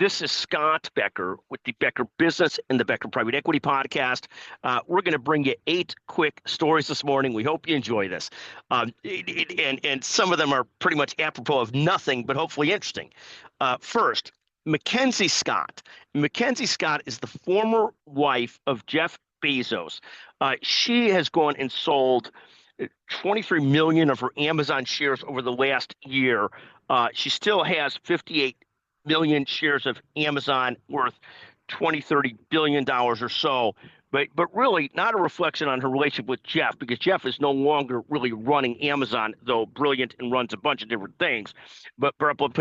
This is Scott Becker with the Becker Business and the Becker Private Equity Podcast. We're going to bring you 8 quick stories this morning. We hope you enjoy this. And some of them are pretty much apropos of nothing, but hopefully interesting. First, Mackenzie Scott. Mackenzie Scott is the former wife of Jeff Bezos. She has gone and sold 23 million of her Amazon shares over the last year. She still has 58 million shares of Amazon worth $20-30 billion or so. But really not a reflection on her relationship with Jeff, because Jeff is no longer really running Amazon, though brilliant and runs a bunch of different things. But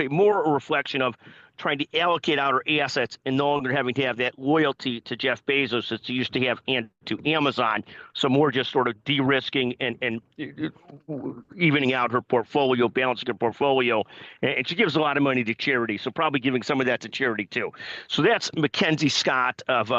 more a reflection of trying to allocate out her assets and no longer having to have that loyalty to Jeff Bezos that she used to have and to Amazon. So more just sort of de-risking and evening out her portfolio, balancing her portfolio. And she gives a lot of money to charity, so probably giving some of that to charity too. So that's Mackenzie Scott of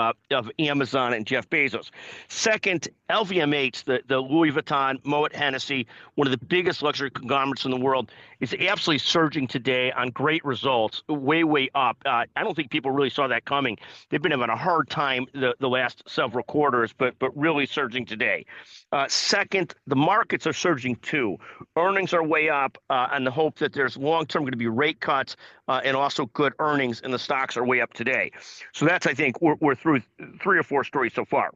Amazon and Jeff Bezos. Second, LVMH, the Louis Vuitton, Moet Hennessy, one of the biggest luxury conglomerates in the world, is absolutely surging today on great results, way up. I don't think people really saw that coming. They've been having a hard time the last several quarters, but really surging today. Second, the markets are surging too. Earnings are way up on the hope that there's long-term going to be rate cuts and also good earnings, and the stocks are way up today. So that's, I think, we're through 3 or 4 stories so far.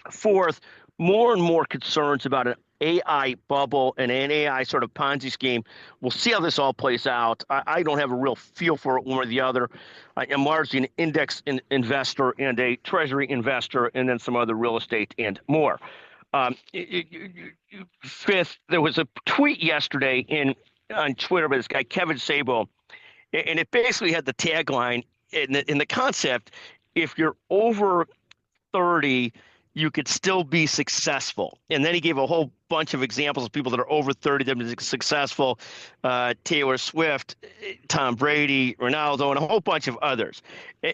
Fourth, more and more concerns about an AI bubble and an AI sort of Ponzi scheme. We'll see how this all plays out. I don't have a real feel for it one or the other. I am largely an index investor and a treasury investor, and then some other real estate and more. Fifth, there was a tweet yesterday on Twitter by this guy, Kevin Sabo, and it basically had the tagline in the concept: if you're over 30, you could still be successful. And then he gave a whole bunch of examples of people that are over 30 that have been successful: Taylor Swift, Tom Brady, Ronaldo, and a whole bunch of others.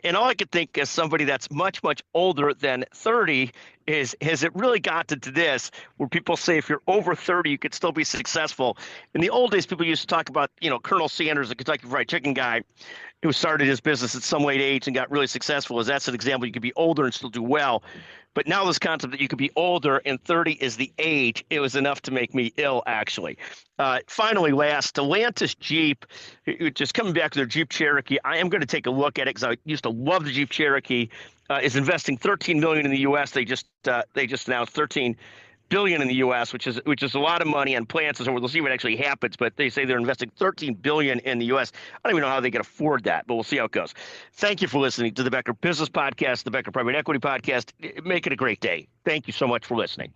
And all I could think as somebody that's much older than 30 is, has it really gotten to this where people say if you're over 30, you could still be successful? In the old days, people used to talk about, Colonel Sanders, the Kentucky Fried Chicken guy, who started his business at some late age and got really successful. As that's an example. You could be older and still do well. But now this concept that you could be older and 30 is the age, it was enough to make me ill, actually. Finally, last, Stellantis Jeep, just coming back to their Jeep Cherokee. I am going to take a look at it because I used to love the Jeep Cherokee. Is investing $13 million in the U.S. They just announced $13 billion in the U.S., which is a lot of money on plants and so forth. We'll see what actually happens, but they say they're investing $13 billion in the U.S. I don't even know how they can afford that, but we'll see how it goes. Thank you for listening to the Becker Business Podcast, the Becker Private Equity Podcast. Make it a great day. Thank you so much for listening.